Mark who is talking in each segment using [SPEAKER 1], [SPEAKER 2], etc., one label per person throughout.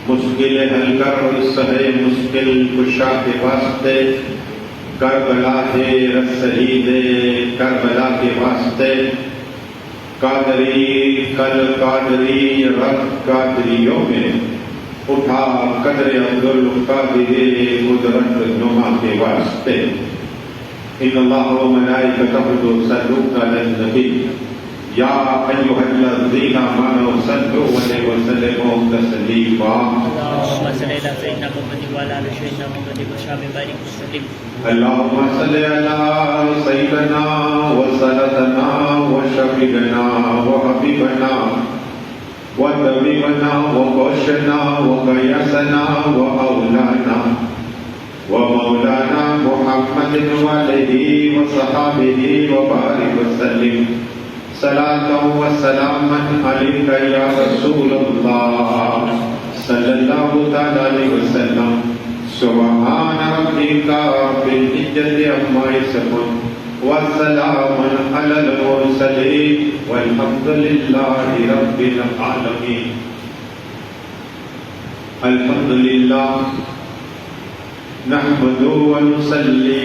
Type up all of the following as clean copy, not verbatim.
[SPEAKER 1] مشکل حل کر سہے مشکل کشا کے واسطے، کربلا ہے شہید کربلا کے واسطے، قادری کل قادری رت قادریوں میں اٹھا قدر عبدالقادر قدرت نما کے واسطے۔ ان اللہ و ملائکتہ یصلون علی النبی یا ایھا الذین آمنوا صلوا علیہ وسلموا تسلیما۔
[SPEAKER 2] اللهم صل علی سیدنا محمد وعلی آل سیدنا محمد وصحبہ بارک وسلم۔
[SPEAKER 1] اللهم صل علی سیدنا وسندنا وشفیعنا وحبیبنا وطبیبنا وبشرنا وقیاسنا ومولانا محمد وعلیہ وصحبہ وبارک وسلم۔ صلاۃ و سلاما علیک یا رسول اللہ صلی اللہ تعالی علیہ وسلم۔ سبحان ربک رب العزۃ عما یصفون وسلام علی المرسلین والحمد للہ رب العالمین۔ الحمد للہ نحمد ونصلی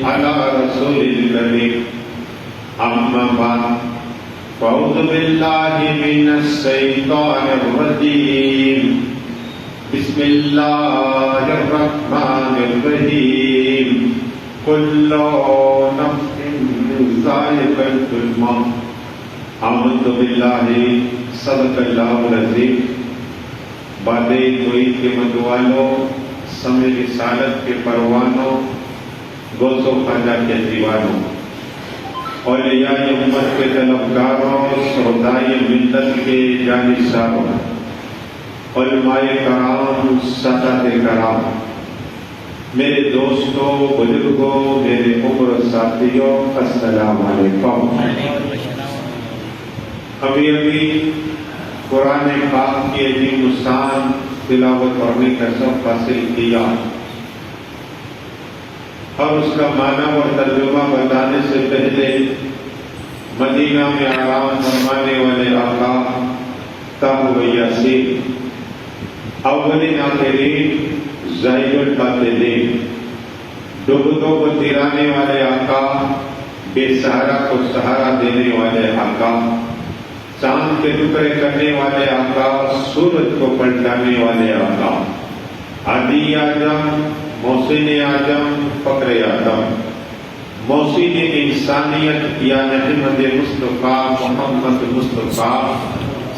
[SPEAKER 1] علی رسول الکریم۔ اما بعد فاعوذ باللہ من الشیطان الرجیم۔ بسم اللہ الرحمن الرحیم۔ کل نفس ذائقۃ الموت۔ آمنت باللہ صدق اللہ العظیم۔ باتیں کوئی کے مدوالوں، سمے رسالت کے پروانوں، گوش و خواجہ کے دیوانوں، اولیاء امت کے طلبگاروں، شہدائے ملت کے جانثاروں، علماء کرام، سادات کرام، میرے دوستوں، بزرگوں، میرے عمر ساتھیوں، السلام علیکم۔ ابھی قرآن پاک کی عظیم الشان تلاوت پڑھنے کا سبق حاصل کیا، اور اس کا معنی اور ترجمہ بتانے سے پہلے مدینہ میں آرام فرمانے والے آقا طاہر یاسین، اولین آخرین، ظاہر الباطنین، ڈوبتوں کو تیرانے والے آقا، بے سہارا کو سہارا دینے والے آقا، چاند کے ٹکڑے کرنے والے آقا، سورج کو پلٹانے والے آقا، عادی اعظم، محسن اعظم، فخر اعظم، محسن انسانیت یا احمد مصطفیٰ محمد مصطفیٰ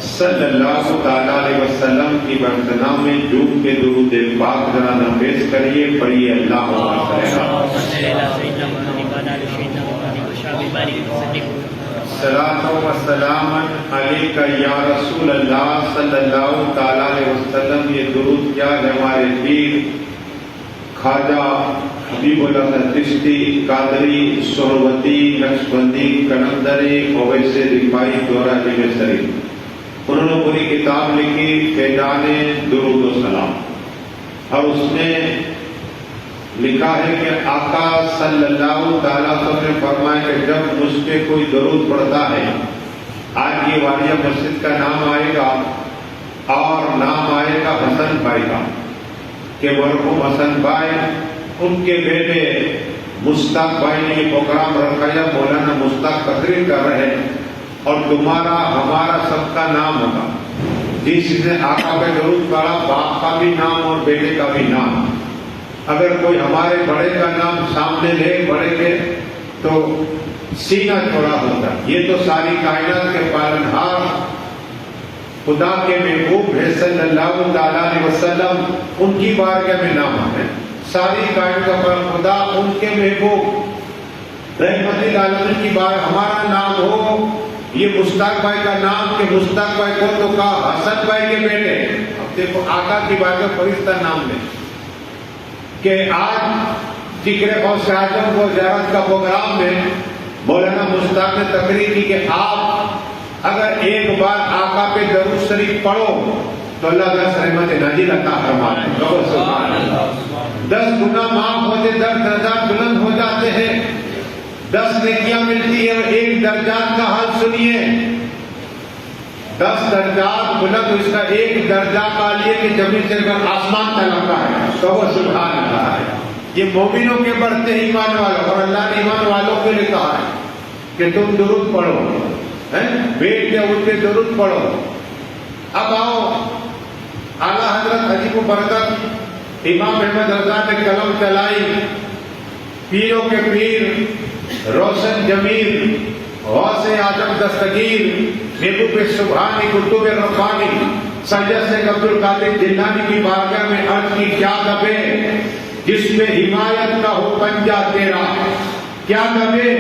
[SPEAKER 1] صلی اللہ تعالیٰ علیہ وسلم کی برتنا میں ڈوب کے درود پاک ذرا نفیس کریے، پڑھیے اللہم صلی صلاۃ و سلام علیک یا رسول اللہ صلی اللہ تعالیٰ علیہ وسلم۔ یہ درود کیا ہے ہمارے پیر خواجہ حبیب اللہ چشتی، قادری، سہروردی، نقشبندی، کلندری، اویس رفاعی، دورہ جم شریف، انہوں نے پوری کتاب لکھی فیضان درود و سلام، اور اس میں لکھا ہے کہ آقا صلی اللہ تعالیٰ علیہ وسلم نے فرمایا کہ جب مجھ پہ کوئی درود پڑھتا ہے، آج یہ والیہ مسجد کا نام آئے گا اور نام آئے گا حسن بھائی کا، کہ مرحوم حسن بھائی، ان کے بیٹے مشتاق بھائی نے یہ پروگرام رکھا ہے، مولانا مشتاق تقریر کر رہے ہیں، اور تمہارا ہمارا سب کا نام ہوگا۔ جس نے آقا پہ درود پڑھا، باپ کا بھی نام اور بیٹے کا بھی نام۔ اگر کوئی ہمارے بڑے کا نام سامنے لے بڑے کے تو سینہ چھوڑا ہوتا۔ یہ تو ساری کائنات کے پالنہار خدا کے محبوب ہے صلی اللہ تعالیٰ علیہ وسلم، ان کی بارگاہ میں نام ہے۔ ساری کائنات کا خدا، ان کے محبوب رحمت للعالمین کی بار ہمارا نام ہو۔ یہ مشتاق بھائی کا نام کہ مشتاق بھائی کو تو کہا حسن بھائی کے بیٹے، اب دیکھو آقا کی بارگاہ فرشتہ نام لے کہ آج ذکر غوث اعظم کو زیارت کا پروگرام میں مولانا مشتاق نے تقریر کی کہ آپ اگر ایک بار آقا پہ درود شریف پڑھو تو اللہ 10 رحمت نازل عطا فرمائے۔ 10 گناہ معاف ہوتے، 10 درجات بلند ہو جاتے ہیں، 10 نیکیاں ملتی ہے۔ اور ایک درجات کا حال سنیے، 10 درجات بلند، اس کا ایک درجہ کا لیے کہ زمین سے اگر آسمان تلکتا ہے تو وہ سبحان اللہ ہے۔ یہ مومنوں کے بڑھتے ایمان والوں اور اللہ نے ایمان والوں کے لیے کہا ہے کہ تم درود پڑھو، بیٹھ کے اٹھ کے درود پڑھو۔ اب آؤ، اعلیٰ حضرت عجیب و برکت امام احمد رضا نے قلم چلائی، پیروں کے پیر روشن جمیل غوث اعظم دستگیر محبوب سبحانی قطب ربانی سید شیخ عبد القادر جیلانی کی بارگاہ میں عرض کی، کیا دبے جس پہ حمایت کا ہو پنجہ تیرا، کیا دبے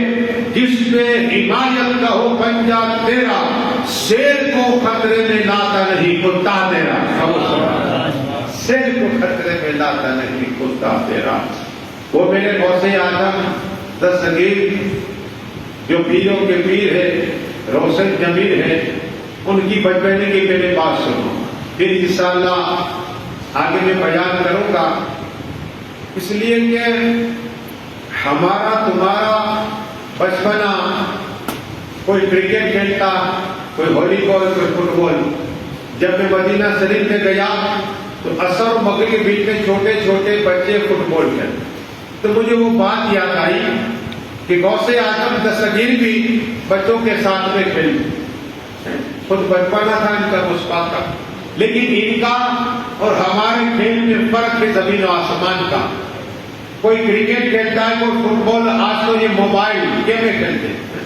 [SPEAKER 1] جس پہ حمایت کا ہو پنجہ تیرا، شیر کو خطرے میں لاتا نہیں کتا تیرا، شیر کو خطرے میں لاتا نہیں کتا تیرا۔ وہ میرے غوث اعظم دستگیر جو پیروں کے پیر ہے، روشن جمیل ہے، ان کی بچپنے کی میرے بات سنو، پھر انشاءاللہ آگے میں بیان کروں گا۔ اس لیے کہ ہمارا تمہارا بچپنا، کوئی کرکٹ کھیلتا، کوئی والی بال، کوئی فٹ بال۔ جب میں مدینہ شریف میں گیا تو عصر و مغرب کے بیچ میں چھوٹے چھوٹے بچے فٹ بال کھیلتے، تو مجھے وہ بات یاد آئی کہ غوث اعظم دستگیر بھی بچوں کے ساتھ میں کھیلتے، خود بچپنا تھا ان کا مسکا کا، لیکن ان کا اور ہمارے کھیل میں فرق ہے زمین و آسمان کا۔ کوئی کرکٹ کھیلتا ہے، کوئی فٹ بال، آج تو یہ موبائل گیمیں کھیلتے ہیں،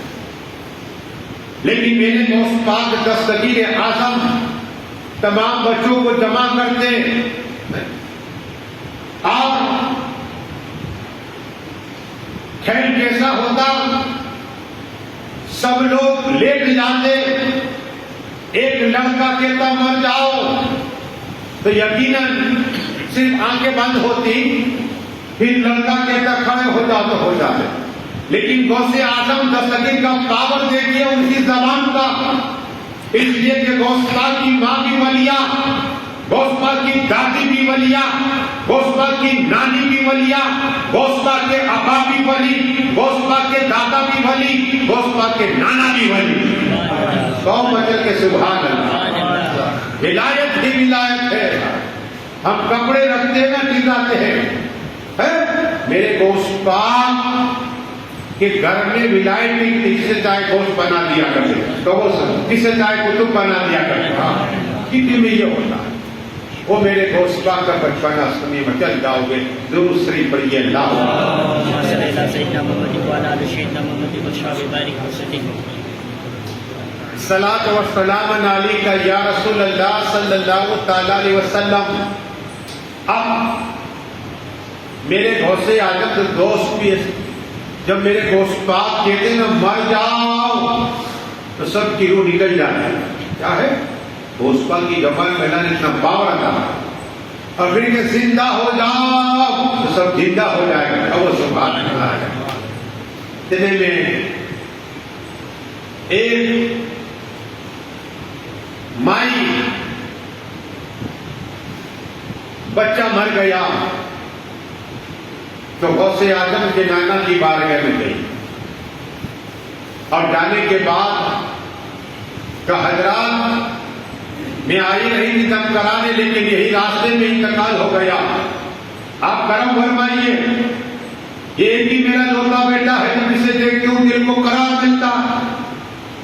[SPEAKER 1] لیکن میرے دوست پاک دستگیر اعظم تمام بچوں کو جمع کرتے اور کھیل کیسا ہوتا، سب لوگ لیٹ جاتے، ایک لڑکا کہتا مر جاؤ تو یقیناً صرف آنکھیں بند ہوتی، پھر لڑکا کہتا کھڑے ہو جاؤ تو ہو جاتے، لیکن غوث اعظم دستگیر کا پاور دیکھیے ان کی زبان کا، اس لیے کہ غوث پاک کی ماں بھی ولیہ، غوث پاک کی دادی بھی ولیہ، غوث پاک کی نانی بھی ولیہ، غوث پاک کے ابا بھی ولی، غوث پاک کے دادا بھی ولی، غوث پاک کے نانا بھی ولی۔ قوم بچل کے سبحان اللہ، ولایت ہی ولایت ہے۔ ہم کپڑے رکھتے ہیں نا ٹکاتے ہیں، میرے غوث پاک کہ گھر میں ولایت بھی کسی سے چاہے گوشت بنا دیا کرتے، تو وہ کسی سے چاہے کتب بنا دیا کرتے، کتنی میں یہ ہوتا ہے۔ وہ میرے غوث پاک کا بچپنا سنیے، میں چل جاؤ گے ضرور شریف پڑھیے اللہ صلاۃ و سلام علیک یا رسول اللہ صلی اللہ تعالی علیہ وسلم۔ اب میرے غوث اعظم دوست بھی جب میرے غوث پاک کہتے ہیں نا مر جاؤ تو سب کی روح نکل جاتی ہے، کیا ہے غوث پاک کی زبان میں اللہ نے اتنا پاور آتا ہے، اور پھر کہ زندہ ہو جاؤ تو سب زندہ ہو جائے گا، اب وہ سبحان اللہ ہے۔ اتنے میں ایک مائی بچہ مر گیا تو غوث اعظم کے نانا کی بارگاہ میں گئی، اور جانے کے بعد کہ حضرات میں آئی رہی تھی دم کرانے، لیکن یہی راستے میں انتقال ہو گیا، آپ کرم فرمائیے۔ یہ ایک ہی میرا لوتا بیٹا ہے، جب اسے دیکھتی ہوں دل کو قرار ملتا ہے،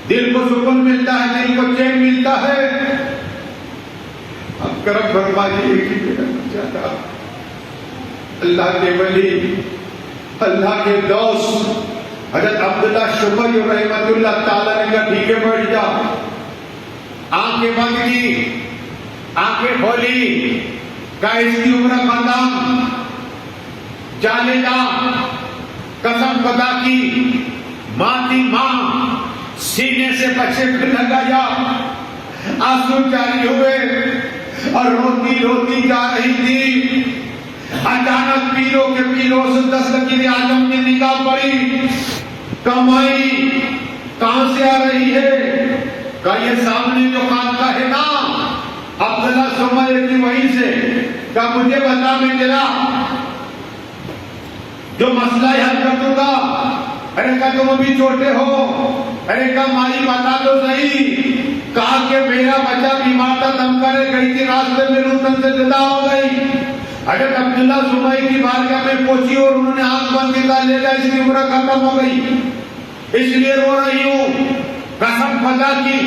[SPEAKER 1] دل کو سکون ملتا ہے، دل کو چین ملتا ہے، آپ کرم فرمائیے۔ ایک ہی میرا بچہ تھا، اللہ کے ولی، اللہ کے دوست حضرت عبداللہ شبیر رحمۃ اللہ تعالیٰ نے کہا ٹھیک ہے بیٹھ جا، آنکھیں بند کی، آنکھیں کھولی، کہا اس کی عمر ختم، جانے جا، قسم خدا کی، ماں تھی ماں، سینے سے بچے پہ لگایا، آنسو جاری ہوئے اور روتی روتی جا رہی تھی۔ اچانک پیروں کے پیروں سے دستگیر اعظم نے نگاہ پڑی، کمائی کہاں سے آ رہی ہے؟ کہ یہ سامنے جو خانقاہ ہے نا عبداللہ شبیر کی وہیں سے، کہ مجھے بتا میں تیرا جو مسئلہ حل کر دوں گا۔ ارے کہ تم ابھی چھوٹے ہو، ارے کہ مائی بتا دو صحیح، کہا کہ میرا بچہ بیمار تھا، دم کرے گئی تھی، راستے میں روتن سے جدا ہو گئی۔ حضرت عبداللہ زبئی کی بارگاہ میں پہنچی اور انہوں نے آنکھ بند کیا، لے جا اس کی عمر ختم ہو گئی، اس لیے رو رہی ہوں۔ قسم خدا کی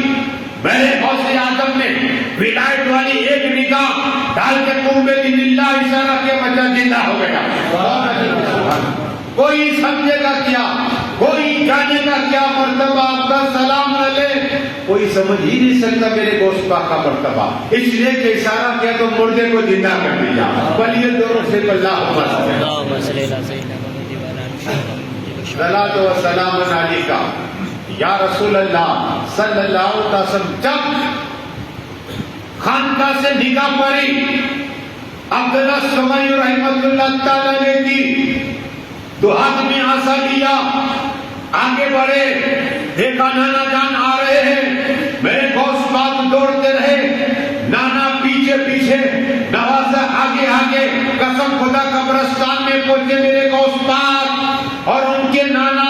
[SPEAKER 1] میرے غوث اعظم نے ولایت والی ایک نگاہ ڈال کے کنبے دل اللہ اشارہ کیا، بچہ زندہ ہو گیا۔ کوئی سمجھے گا کیا، کوئی جانے گا کیا مرتبہ آپ کا، سلام نہ لے کوئی سمجھ ہی نہیں سکتا میرے گوشت پاک کا مرتبہ، اس لیے کہ اشارہ کیا تو مردے کو زندہ کر دیا۔ بلیے دونوں سے اللہ صلاۃ و سلام علیک یا رسول اللہ صلی اللہ علیہ وسلم۔ جب خانقاہ سے نگاہ پڑی عبداللہ سمعی رحمۃ اللہ تعالی نے کی تو ہاتھ میں عصا لیا، آگے بڑھے، دیکھا نانا جان آ رہے ہیں، میرے غوث پاک دوڑتے رہے، نانا پیچھے پیچھے، نوازہ آگے آگے، قسم خدا قبرستان میں پہنچے میرے غوث پاک اور ان کے نانا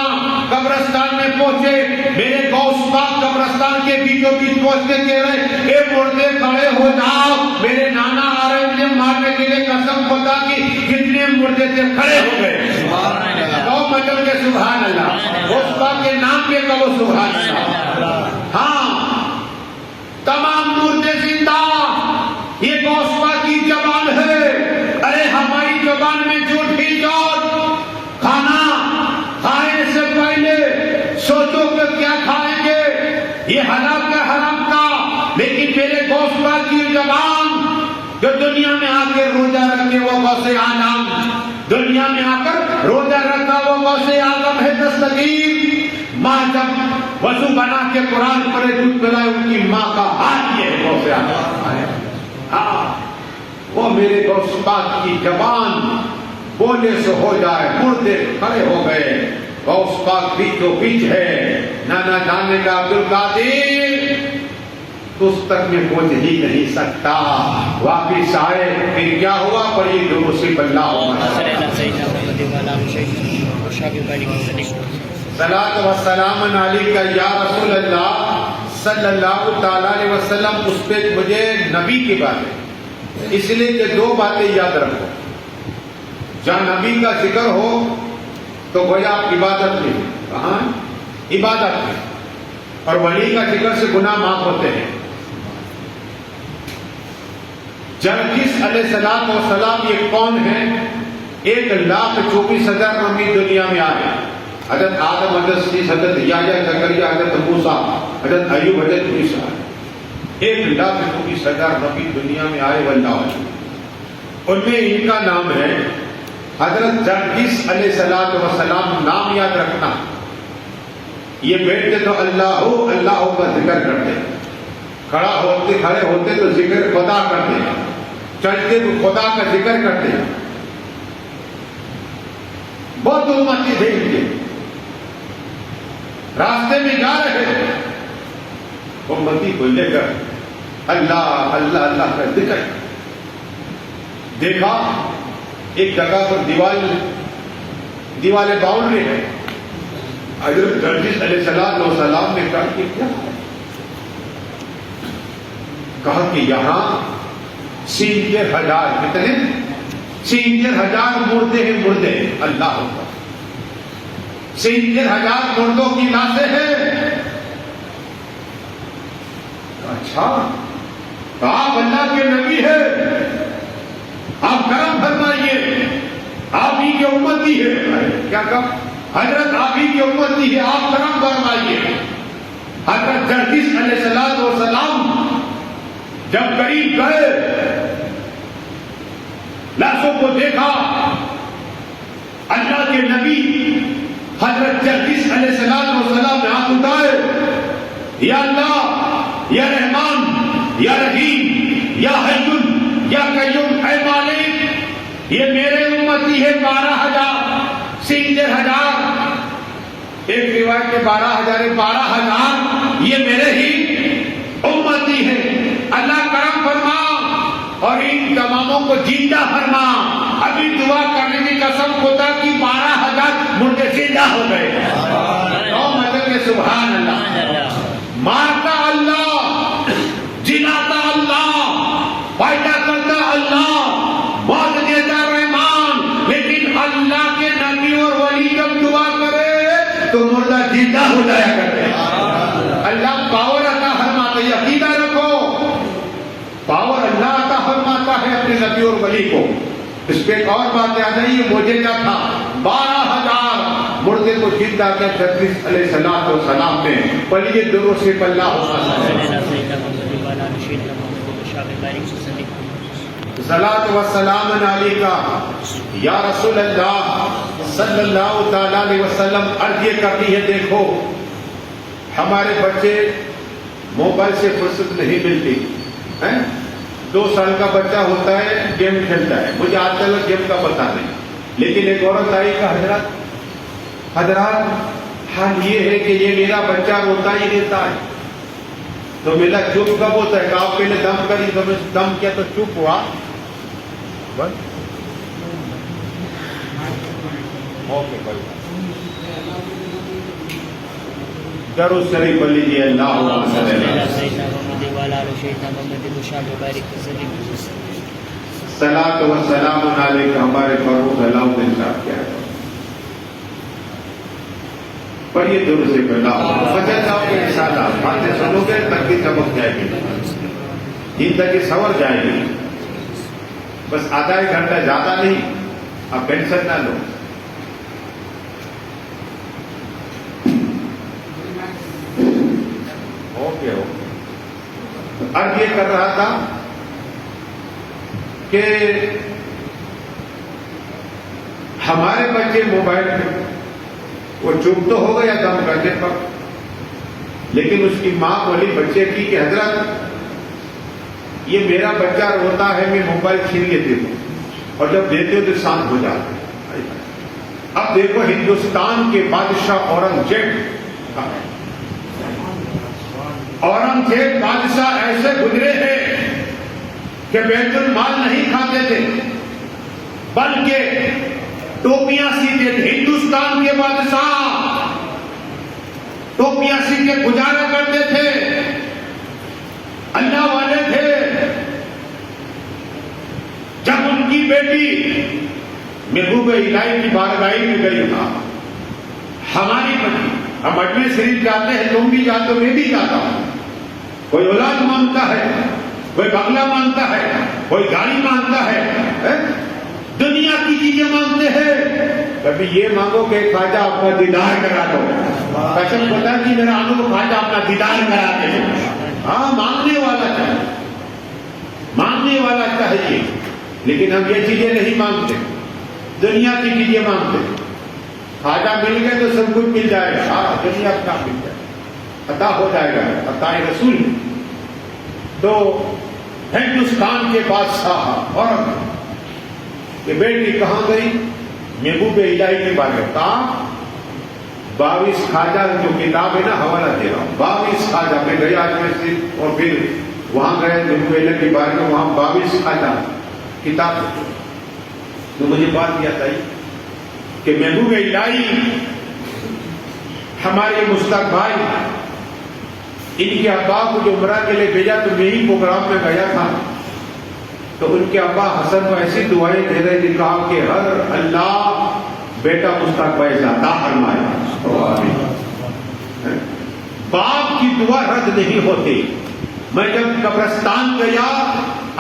[SPEAKER 1] قبرستان میں پہنچے، میرے غوث پاک قبرستان کے بیچوں بیچ پہنچتے کہہ رہے اے مردے کھڑے ہو جاؤ، میرے نانا آ رہے مجھے مارنے کے لیے۔ قسم خدا کی کتنے مردے تھے کھڑے ہو گئے، مچل کے سبحان اللہ، غوث پاک کے نام پہ کہو سبحان اللہ۔ ہاں تمام مردے زندہ، یہ غوث پاک کی زبان ہے۔ ارے ہماری زبان میں جھوٹی جوت، کھانا کھانے سے پہلے سوچو کہ کیا کھائیں گے، یہ حلال کا حرام کا، لیکن میرے غوث پاک کی زبان جو دنیا میں آ کے روزہ رکھے وہ غوث اعظم، دنیا میں آ کر روزہ رکھا وہ غوث اعظم ہے دستگیر۔ ماں جب وضو بنا کے قرآن پڑھے دودھ پلائے ان کی ماں کا ہاتھ یہ ہے غوث اعظم۔ ہاں وہ میرے غوث پاک کی زبان بولے سے ہو جائے، مردے کھڑے ہو گئے، غوث پاک بیچو بیچ ہے۔ نانا جانے کا عبد القادر تو اس تک میں پہنچ ہی نہیں سکتا، واپس آئے، پھر کیا ہوا پڑھی دونوں سے اللہ صلاۃ و سلام علیک یا رسول اللہ صلی اللہ تعالی علیہ وسلم۔ اس پہ مجھے نبی کی بات ہے، اس لیے کہ دو باتیں یاد رکھو، جہاں نبی کا ذکر ہو تو گویا آپ عبادت میں، کہاں عبادت میں، اور ولی کا ذکر سے گناہ معاف ہوتے ہیں۔ جرجس علیہ السلام و سلام یہ کون ہے؟ 1,24,000 نبی دنیا میں آئے، حضرت آدم، حضرت شیس، حضرت یحییٰ، زکریا، حضرت موسیٰ، حضرت ایوب، حضرت عیسیٰ، 1,24,000 نبی دنیا میں آئے واللہ علیہ۔ ان میں ان کا نام ہے حضرت جرجس علیہ السلام، نام یاد رکھنا، یہ بیٹھتے تو اللہ اللہ کا ذکر کرتے، کھڑے ہوتے تو ذکر خدا کرتے، چلتے تو خدا کا ذکر کرتے، بہت امتی تھے ان کے، راستے میں جا رہے امتی کو لے کر اللہ اللہ اللہ کا ذکر۔ دیکھا ایک جگہ پر دیوالیں باؤنڈری ہے، حضرت جرجس علیہ السلام نے کہا کہ کیا ہے؟ کہا کہ یہاں 70,000 کتنے 70,000 مردے ہیں، مردے اللہ اکبر، 70,000 مردوں کی لاشیں ہیں۔ اچھا آپ اللہ کے نبی ہیں، آپ کرم فرمائیے، آپ ہی کی امتی ہے، کیا کہا حضرت آپ ہی کی امتی ہے، آپ کرم فرمائیے۔ حضرت جرجس علیہ السلام جب قریب گئے، لاشوں کو دیکھا، اللہ کے نبی حضرت جرجس علیہ السلام نے ہاتھ اٹھائے، یا اللہ، یا رحمان، یا رحیم، یا حی، یا قیوم، اے مالک، یہ میرے امتی ہے 12,000، 70,000، ایک روایت میں 12,000 یہ میرے ہی امتی ہے، اللہ کرم فرما اور ان تماموں کو زندہ فرما۔ ابھی دعا کرنے کی قسم خدا کی 12,000 مردے زندہ ہو گئے، مدد کے سبحان اللہ، مارتا اللہ پاور اللہ عطا فرماتا ہے اپنے نبی اور ولی کو. اس پہ ایک اور بات یاد ہے، یہ معجزہ تھا. 12,000 مردے کو زندہ کیا 36 علیہ السلام نے. پڑھیے درود سے اللہ صلاۃ و سلام علیکہ یا رسول اللہ صلی اللہ تعالی علیہ وسلم. عرض یہ کرتی ہے، دیکھو ہمارے بچے موبائل سے فرصت نہیں ملتی. 2 سال کا بچہ ہوتا ہے گیم کھیلتا ہے، مجھے آج کل گیم کا پتہ نہیں. لیکن ایک عورت آئی کہ حضرات حال یہ ہے کہ یہ میرا بچہ روتا ہی رہتا ہے. تو میرا چپ کب ہوتا ہے کہ آپ پہلے دم کری، دم کیا تو چپ ہوا. اوکے بھائی درود شریف پڑھ لیجیے. اللہم صلی اللہ صلاۃ و سلام علیکہ. ہمارے فاروق علاؤدین صاحب کیا ہے، پڑھیے درود سے پہلا. بچہ جاؤ گے انشاءاللہ، باتیں سنو گے تقدیر چمک جائے گی، زندگی سنور جائے گی. بس آدھا ایک گھنٹہ زیادہ نہیں، آپ ٹینشن نہ لو. Okay okay. عرض یہ کر رہا تھا کہ ہمارے بچے موبائل میں وہ چپ تو ہو گیا دم کرنے پر، لیکن اس کی ماں بولی بچے کی کہ حضرت یہ میرا بچہ روتا ہے، میں موبائل چھین لیتی ہوں اور جب دیتے ہو تو شانت ہو جاتا ہے. اب دیکھو ہندوستان کے بادشاہ اورنگزیب بادشاہ ایسے گزرے ہیں کہ بیت المال نہیں کھاتے تھے بلکہ ٹوپیاں سیتے تھے. ہندوستان کے بادشاہ ٹوپیاں سیتے گزارا کرتے تھے، اللہ والے تھے. جب ان کی بیٹی محبوب الہی کی بارگاہ میں گئی، ہماری بچی ہم اجمیر شریف جاتے ہیں، تم بھی جاتے ہو، میں بھی جاتا ہوں. کوئی اولاد مانگتا ہے، کوئی بنگلہ مانگتا ہے، کوئی گاڑی مانگتا ہے، دنیا کی چیزیں مانگتے ہیں. کبھی یہ مانگو کہ خواجہ اپنا دیدار کرا دو. قسم پتا کہ میرا آنو کو خواجہ اپنا دیدار کرا دے. ہاں مانگنے والا چاہیے، مانگنے والا چاہیے. لیکن ہم یہ چیزیں نہیں مانگتے، دنیا کی چیزیں مانگتے. خواجہ مل گئے تو سب کچھ مل جائے گا، سارا دنیا کا مل جائے گا، عطا ہو جائے گا، عطا رسول. تو ہندوستان کے بادشاہ اور یہ بیٹی کہاں گئی؟ محبوب الہی کے بارے میں کہا 22 خواجہ جو کتاب ہے نا، حوالہ دے رہا ہوں. 22 خواجہ میں گیا سے اور پھر وہاں گئے محبوب الہی کے بارے میں، وہاں 22 خواجہ کتاب. تو مجھے بات یاد آئی کہ محبوب الہی ہمارے مشتاق بھائی، ان کے ابا کو جو عمرہ کے لیے بھیجا تو میں ہی پروگرام میں گیا تھا. تو ان کے ابا حسن کو ایسی دعائیں دے رہے تھے، کہا کہ ہر اللہ بیٹا مشتاق بھائی عطا فرمائے. باپ کی دعا رد نہیں ہوتی. میں جب قبرستان گیا،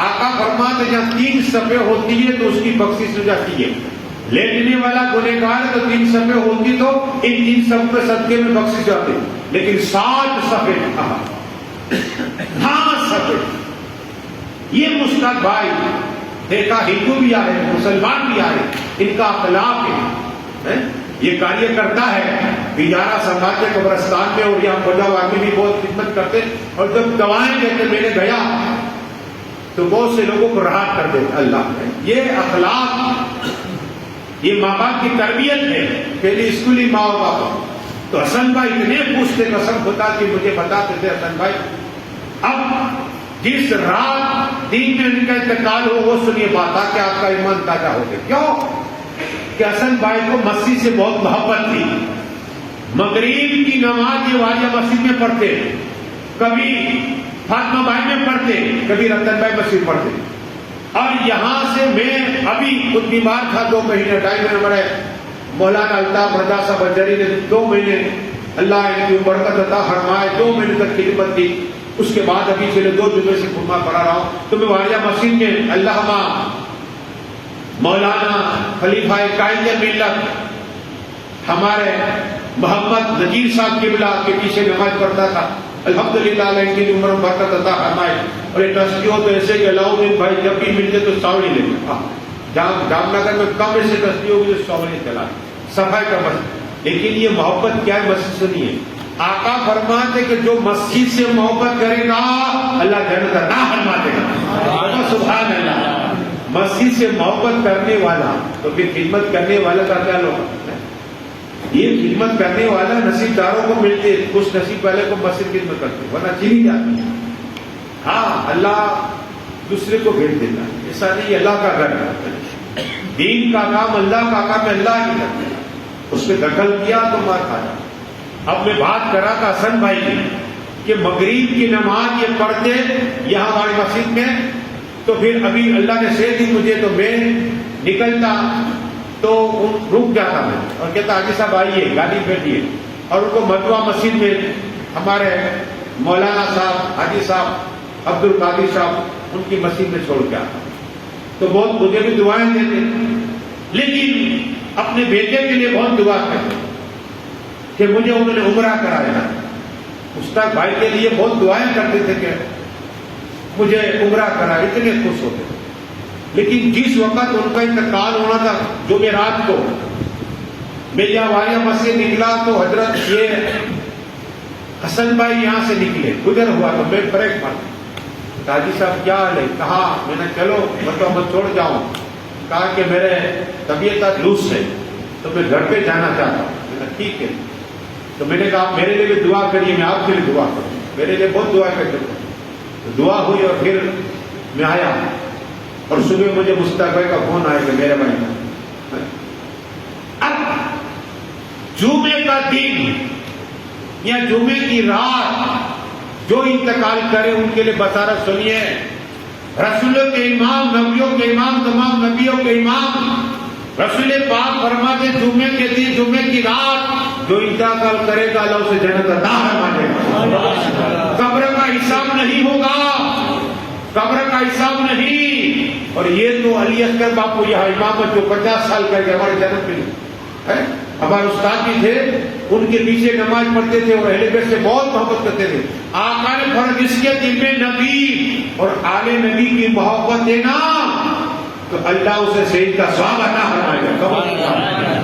[SPEAKER 1] آقا فرماتے جہاں 3 صفحے ہوتی ہے تو اس کی بخشش ہو جاتی ہے. لیٹنے والا گنہگار تو 3 صفحے ہوتی تو ان 3 صفحے صدقے میں بخشش جاتے، لیکن 7 صفحے کہا. ہاں صفحے. یہ مشتاق بھائی دیکھا ہندو بھی آئے، مسلمان بھی آئے، ان کا اخلاق ہے. یہ کاریہ کرتا ہے بیجارہ سماج کے قبرستان میں، اور یہاں فوجا واقعی بھی بہت خدمت کرتے. اور جب دوائیں دیتے میں نے گیا تو بہت سے لوگوں کو راحت کر دیتا. اللہ یہ اخلاق، یہ ماں باپ کی تربیت ہے. پہلے اسکولی ماں اور باپ. تو حسن بھائی اتنے پوچھتے، قسم خدا کی مجھے بتاتے تھے حسن بھائی اب جس رات دین میں ان کا انتقال ہو وہ سنیے بات کہ آپ کا ایمان تازہ ہو گیا. کیوں کہ حسن بھائی کو مسجد سے بہت محبت تھی. مغرب کی نماز یہ واجہ مسجد میں پڑھتے، کبھی فاطمہ بھائی میں پڑھتے، کبھی رتن بھائی مسجد پڑھتے. اور یہاں سے میں ابھی خود بیمار تھا 2 مہینے 2.5 مہینے بڑے. مولانا الطاف رضا صاحب جری نے 2 مہینے اللہ ان کی برکت عطا فرمائے 2 مہینے تک خدمت کی. اس کے بعد ابھی چلے 2 جمعے سے خطبہ پڑھا رہا ہوں تو میں والیہ مسجد میں علامہ مولانا خلیفہ قائد ملت ہمارے محمد نذیر صاحب قبلہ کے پیچھے نماز پڑھتا تھا. الحمدللہ اللہ ان کی عمر میں برکت عطا فرمائے. اور یہ ٹرسٹیوں تو ایسے کہ علاؤدین بھائی جب بھی ملتے تو ساوڑی لیتے. جام نگر میں کم ایسے ٹرسٹیوں کی جو ساوڑی چلا صفائی کا مسجد. لیکن یہ محبت کیا ہے مسجد سے نہیں ہے. آقا فرماتے کہ جو مسجد سے محبت کرے گا اللہ جنت عطا فرما دے گا. سبحان اللہ. مسجد سے محبت کرنے والا تو پھر خدمت کرنے والا کا کیا لوگ. یہ خدمت کرنے والا نصیب داروں کو ملتے, خوش نصیب والے کو مسجد خدمت کرتے, ورنہ چلی جاتی. ہاں اللہ دوسرے کو بھیج دیتا ہے, ایسا نہیں اللہ کا گھر ہے. دین کا کام اللہ کا کام اللہ ہی کرتا ہے. اس پہ دخل کیا تو مار کھایا. اب میں بات کر رہا تھا حسن بھائی کی کہ مغرب کی نماز یہ پڑھتے یہاں ہماری مسجد میں, تو پھر ابھی اللہ نے صحت دی مجھے تو میں نکلتا تو رک جاتا میں اور کہتا حاجی صاحب آئیے گاڑی بیٹھیے, اور ان کو مدوا مسجد میں ہمارے مولانا صاحب حاجی صاحب عبد القادر صاحب ان کی مسجد میں چھوڑ کے آتا. تو بہت مجھے بھی دعائیں دیتے, لیکن اپنے بیٹے کے لیے بہت دعا کرتے کہ مجھے انہوں نے عمرہ کرایا. استاد بھائی کے لیے بہت دعائیں کرتے تھے کہ مجھے عمرہ کرا, اتنے خوش ہوتے تھے. لیکن جس وقت ان کا انتقال ہونا تھا جمعرات کو, میں یہاں والیہ مسجد نکلا تو حضرت یہ حسن بھائی یہاں سے نکلے, گزر ہوا تو میں بریک مار. حاجی صاحب کیا حال ہے؟ کہا میں نے چلو مطلب میں چھوڑ جاؤں. کہا کہ میرے طبیعت لوس ہے تو میں گھر پہ جانا چاہتا ہوں. میں نے ٹھیک ہے. تو میں نے کہا میرے لیے بھی دعا کریے, میں آپ کے لیے دعا کروں. میرے لیے بہت دعا کرتے تھے. دعا ہوئی اور پھر میں آیا اور صبح مجھے مشتاق بھائی کا فون آیا کہ میرے بھائی کا. اب جمعے کا دن یا جمعے کی رات جو انتقال کرے ان کے لیے بشارت سنیے. رسولوں کے امام, نبیوں کے امام, تمام نبیوں کے امام رسول پاک فرماتے جمعے کے دن جمعے کی رات جو انتقال کرے گا اللہ اسے جنت عطا فرما دے گا. قبر کا حساب نہیں ہوگا, قبر کا حساب نہیں. اور یہ تو علی اصغر باپو یہاں امامت جو 50 سال کر کے ہمارے جنت میں ہمارے استاد بھی تھے, ان کے پیچھے نماز پڑھتے تھے اور اہل بیت سے بہت محبت کرتے تھے. آقا نے فرض جس کے دل میں نبی اور آل نبی کی محبت ہے نا تو اللہ اسے شہید کا ثواب عطا فرمائے گا,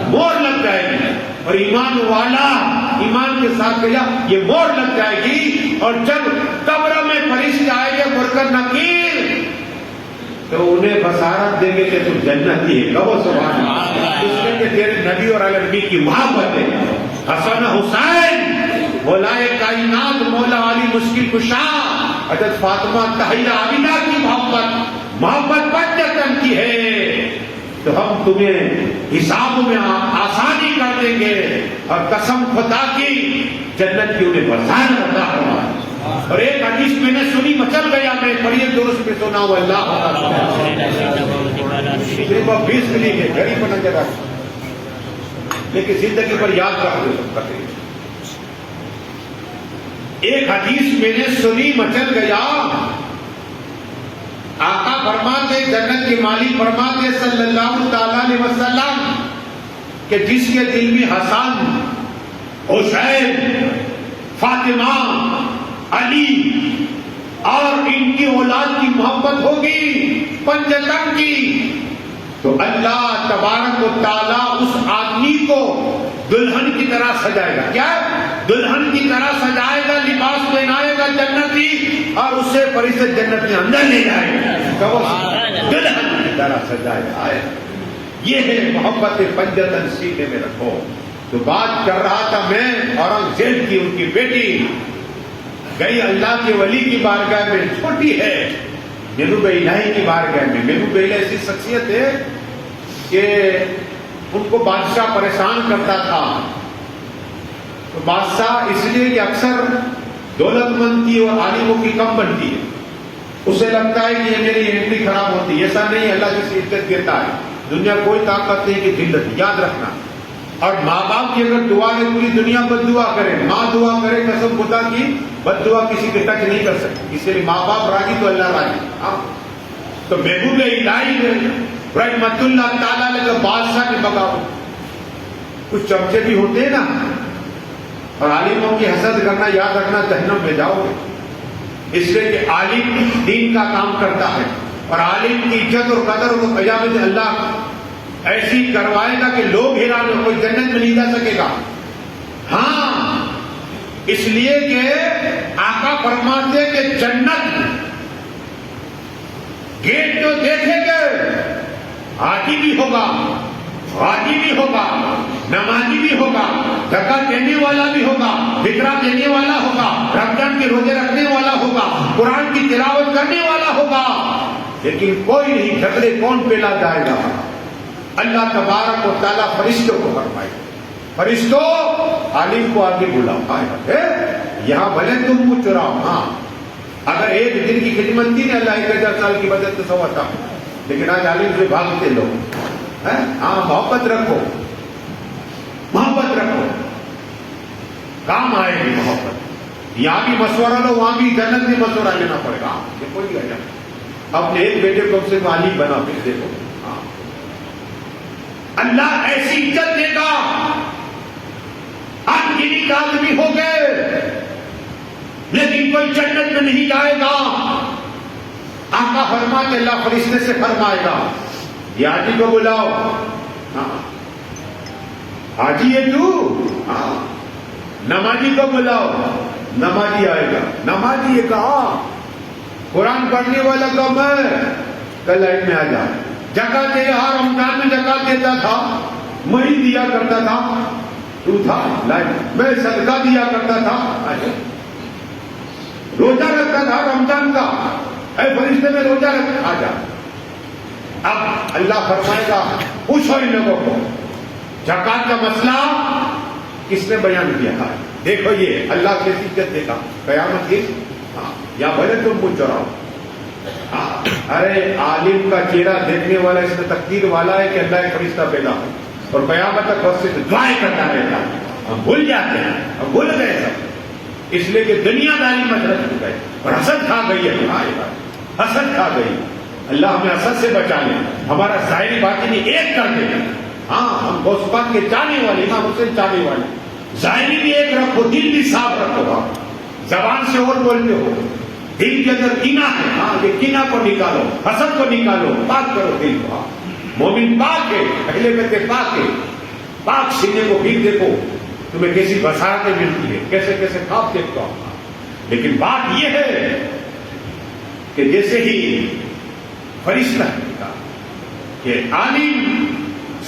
[SPEAKER 1] مہر لگ جائے گی. اور ایمان والا ایمان کے ساتھ کہا یہ مہر لگ جائے گی. اور جب قبر میں فرشتے آئے گے منکر نکیر تو انہیں بشارت دیں گے کہ تم جنتی ہے. کہو سبحان اللہ. اس لیے کہ تیرے نبی اور علی نبی کی محبت ہے. حسن حسین مولائے کائنات مولا علی مشکل کشا حضرت فاطمہ طاہرہ آمینہ کی محبت بچن کی ہے. تو ہم تمہیں حساب میں آسانی کر دیں گے اور قسم خدا کی جنت کی انہیں بشارت عطا فرمائے. اور ایک حدیث میں نے سنی مچل گیا, میں پڑھیے درست میں سنا ہوں. اللہ صرف 20 منٹ ہے, گھڑی پر نظر رکھ, لیکن زندگی پر یاد رکھ دو سب کرتے. ایک حدیث میں نے سنی مچل گیا, آقا فرماتے جنت کے مالک فرماتے صلی اللہ تعالی علیہ وسلم کہ جس کے دل میں حسن, حسین, فاطمہ, علی اور ان کی اولاد کی محبت ہوگی پنجتن کی, تو اللہ تبارک و تعالی اس آدمی کو دلہن کی طرح سجائے گا. کیا دلہن کی طرح سجائے گا, لباس پہنائے گا جنتی, اور اسے فرشتے جنت کے اندر لے جائے گا. دلہن کی طرح سجائے گا. یہ ہے محبت پنجتن, سینے میں رکھو. تو بات کر رہا تھا میں اورنگزیب کی, ان کی بیٹی گئی اللہ کے ولی کی بارگاہ میں, چھوٹی ہے, محبوب الہی کی بارگاہ میں. محبوب الہی ایسی شخصیت ہے کہ ان کو بادشاہ پریشان کرتا تھا. تو بادشاہ اس لیے کہ اکثر دولت مند کی اور عالموں کی کم بنتی ہے, اسے لگتا ہے کہ یہ میری انٹری خراب ہوتی ہے. ایسا نہیں, اللہ جس کی عزت دیتا ہے. دنیا کوئی طاقت نہیں کہ ذلت, یاد رکھنا. اور ماں باپ کی اگر دعا ہے پوری دنیا بد دعا کرے، ماں دعا کرے قسم خدا کی بد دعا کسی کے ٹچ نہیں کر سکتی، اس لیے ماں باپ راضی تو اللہ راضی. ہاں تو محبوب الہی رحمت اللہ تعالیٰ نے جو بادشاہ نے بغاوت، کچھ چمچے بھی ہوتے ہیں نا، اور عالموں کی حسد کرنا یاد رکھنا جہنم میں جاؤ گے. اس لیے کہ عالم دین کا کام کرتا ہے، اور عالم کی عزت اور قدر کو قیامت اللہ ایسی کروائے گا کہ لوگ حیران ہو، کوئی جنت میں نہیں جا سکے گا. ہاں اس لیے کہ آقا فرماتے کہ جنت گیٹ تو دیکھیں گے، حاجی بھی ہوگا، غازی بھی ہوگا، نمازی بھی ہوگا، زکات دینے والا بھی ہوگا، فطرہ دینے والا ہوگا، رمضان کے روزے رکھنے والا ہوگا، قرآن کی تلاوت کرنے والا ہوگا، لیکن کوئی نہیں. جھگڑے کون پیلا جائے گا؟ اللہ تبارک و تعالیٰ فرشتوں کو فرمائے، فرشتوں عالم کو آگے بلاؤ، یہاں بھلے تم منہ چراؤ. ہاں اگر ایک دن کی خدمت تھی نا اللہ 1000 سال کی بدت تو سوا تھا، لیکن آج عالم سے بھاگتے لوگ. ہاں محبت رکھو، محبت رکھو، کام آئے گی محبت. یہاں بھی مشورہ لو، وہاں بھی جنت میں مشورہ لینا پڑے گا. دیکھو جی اپنے ایک بیٹے کو سے عالم بنا پھر دیکھو. اللہ ایسی عزت دے گا، انگنت آدمی ہو گئے لیکن کوئی جنت میں نہیں جائے گا. آقا فرماتے اللہ فرشتے سے فرمائے گا یہ حاجی کو بلاؤ. ہاں حاجی ہے تو، ہاں نمازی کو بلاؤ، نمازی آئے گا. نمازی یہ کہا قرآن پڑھنے والا کم ہے، کل لائن میں آ جا. زکات دے رہا، رمضان میں زکات دیتا تھا، میں ہی دیا کرتا تھا، تو تھا لائن میں صدقہ دیا کرتا تھا، روزہ رکھتا تھا رمضان کا، اے فرشتے میں روزہ رکھ، آ جا. اب اللہ فرمائے گا پوچھو ان لوگوں کو زکات کا مسئلہ کس نے بیان کیا ہے. دیکھو یہ اللہ کیسی عزت دے گا قیامت کی. ہاں یا بھلے تم پوچھ چراؤ. ارے عالم کا چہرہ دیکھنے والا اس میں تقدیر والا ہے کہ اللہ ایک فرشتہ پیدا ہو اور قیامت تک بس سے دعائیں کرتا رہتا ہے. ہم بھول جاتے ہیں، ہم بھول گئے سب، اس لیے کہ دنیا داری مطلب ہو گئے اور حسد کھا گئی ہے. حسد کھا گئی. اللہ ہمیں حسد سے بچا لے، ہمارا ظاہری باطنی ایک کر دے. ہاں ہم غوث پاک کے چاہنے والے، امام حسین چاہنے والے. ظاہری بھی ایک رکھو، دل بھی صاف رکھو. زبان سے اور بولتے ہو، دل کے اندر کینہ ہے، ہاں یہ کینہ کو نکالو، حسد کو نکالو، پاک کرو دل کو. مومن پاک ہے، اہل بیت پاک ہے. پاک سینے کو پھر دیکھو تمہیں کیسی بصارتیں ملتی ہے، کیسے کیسے خواب دیکھتا ہوں. لیکن بات یہ ہے کہ جیسے ہی فرشتہ کہ عالم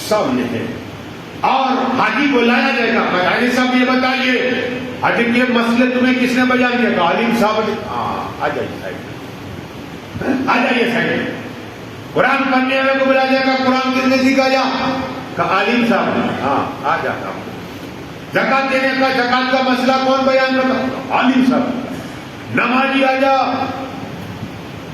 [SPEAKER 1] سامنے ہے اور حاجی کو لایا جائے گا. حاجی صاحب یہ بتائیے حاجی کے مسئلے تمہیں کس نے بیان کیا؟ کہ عالم صاحب نے. آ جائیے سائڈ، آ جائیے سائڈ. قرآن پڑھنے والے کو بلایا جائے گا، قرآن کس نے سکھایا؟ کہ عالم صاحب نے. ہاں آ جاتا ہوں. زکات دینے کا، زکات کا مسئلہ کون بیان کرتا؟ عالم صاحب. نمازی آ جا،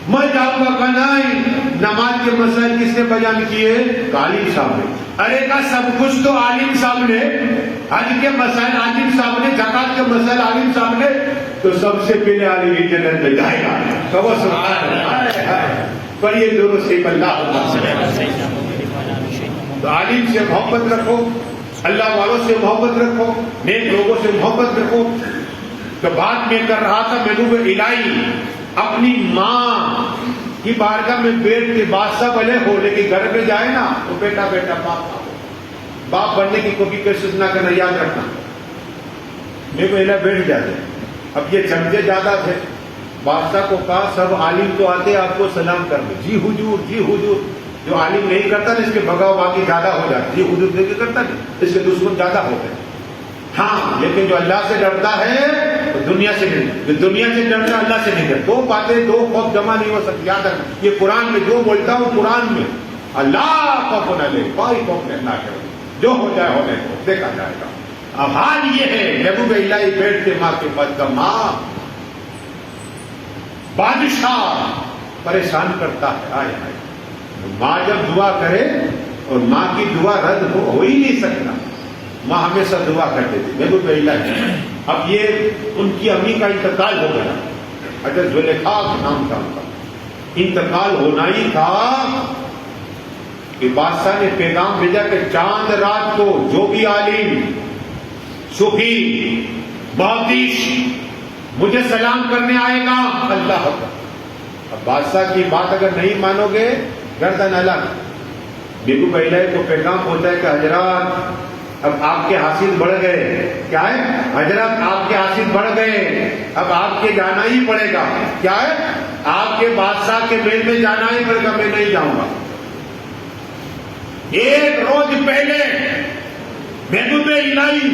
[SPEAKER 1] میں جاؤں گا کنائی. نماز کے مسائل کس نے بیان کیے؟ عالم صاحب نے. ارے کا سب کچھ تو عالم صاحب نے، حج کے مسائل عالم صاحب نے، زکات کے مسائل عالم صاحب نے، تو سب سے پہلے عالم ہی جنت میں جائے گا. پر یہ دونوں سے اللہ. تو عالم سے محبت رکھو، اللہ والوں سے محبت رکھو، نیک لوگوں سے محبت رکھو. تو بات میں کر رہا تھا محبوب الہی اپنی ماں کی بارگاہ میں بیٹھ کے بادشاہ بھلے ہو لیکن گھر میں جائے نا تو بیٹا بیٹا باپ بننے کی کوئی کوشش نہ کرنا. یاد رکھنا میرے کو بیٹھ جاتے. اب یہ چمچے زیادہ تھے، بادشاہ کو کہا سب عالم تو آتے آپ کو سلام کر دیں. جی حضور، جی حضور. جو عالم نہیں کرتا نا اس کے بگاؤ باقی زیادہ ہو جاتے. جی حضور نہیں کرتا نا اس کے دشمن زیادہ ہو گئے. ہاں لیکن جو اللہ سے ڈرتا ہے تو دنیا سے نہیں، جو دنیا سے ڈرتا ہے اللہ سے نہیں ڈرتا. دو باتیں، دو خوف جمع نہیں ہو سکتی. یاد رکھنا یہ قرآن میں جو بولتا ہوں، قرآن میں اللہ خوف نہ لے، کوئی خوف نہ کرے، جو ہو جائے ہونے کو دیکھا جائے گا. اب حال یہ ہے محبوب الہی بیٹھ کے ماں کے پاس، ماں بادشاہ پریشان کرتا ہے. آئے آئے ماں جب دعا کرے اور ماں کی دعا رد ہو ہی نہیں سکتا. ماں ہمیشہ دعا کرتے تھے محبوب الہی. اب یہ ان کی امی کا انتقال ہو گیا، حضرت زلیخا نام تھا ان کا، انتقال ہونا ہی تھا کہ بادشاہ نے پیغام بھیجا کہ چاند رات کو جو بھی عالم صوفی بہتیش مجھے سلام کرنے آئے گا اللہ اکبر. اب بادشاہ کی بات اگر نہیں مانو گے گردن الگ. بیگو الہی کو پیغام ہوتا ہے کہ حضرات اب آپ کے حاصل بڑھ گئے. کیا ہے حضرت؟ آپ کے حاصل بڑھ گئے، اب آپ کے جانا ہی پڑے گا. کیا ہے؟ آپ کے بادشاہ کے محل میں جانا ہی پڑے گا. میں نہیں جاؤں گا. ایک روز پہلے محبوب الہی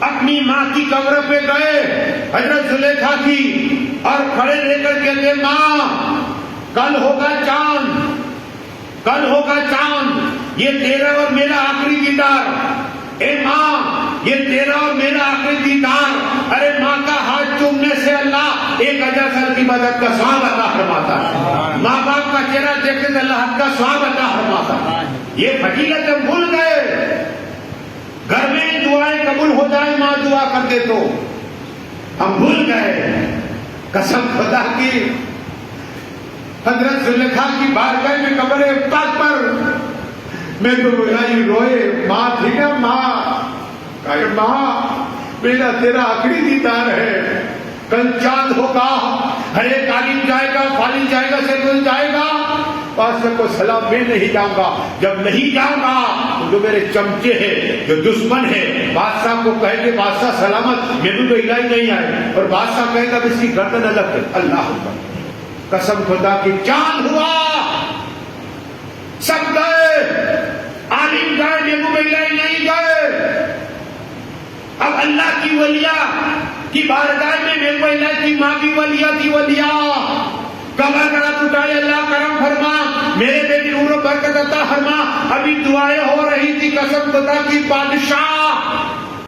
[SPEAKER 1] اپنی ماں کی قبر پہ گئے حضرت زلیخا کی، اور کھڑے رہ کر کہتے ماں کل ہوگا چاند، کل ہوگا چاند، یہ تیرا اور میرا آخری دیدار. اے ماں یہ تیرا اور میرا آخری دیدار. ارے ماں کا ہاتھ چومنے سے اللہ 1000 سال کی مدد کا ثواب عطا فرماتا ہے. ماں باپ کا چہرہ دیکھنے سے اللہ کا ثواب عطا فرماتا ہے. یہ فضیلت ہم بھول گئے. گھر میں دعائیں قبول ہو جائے ماں دعا کر دے تو ہم بھول گئے. قسم خدا کی حضرت زلیخا کی بارگاہ میں قبر پاک پر میں تو الہی روئے. ماں تھی نا ماں، کہ ماں میرا تیرا آخری دیدار ہے، کل چاند ہوگا، ہر ایک عالم جائے گا، فالج جائے گا، سیدل جائے گا، بادشاہ کو سلام میں نہیں جاؤں گا. جب نہیں جاؤں گا تو جو میرے چمچے ہیں، جو دشمن ہیں، بادشاہ کو کہیں گے بادشاہ سلامت، محبوب الہی نہیں آئے، اور بادشاہ کہے گا اس کی گردن الگ ہے. اللہ اکبر. قسم خدا کی چاند ہوا، سب گئے، عالم گئے، محبوب الہی نہیں گئے. اب اللہ کی ولیہ کی بارگاہ میں محبوب الہی کی ماں بھی ولیہ تھی. ولیہ کمر کرا اٹھائے، اللہ کرم فرما، میرے بیٹی عمر و برکت عطا فرما. ابھی دعائیں ہو رہی تھی. قسم خدا کی بادشاہ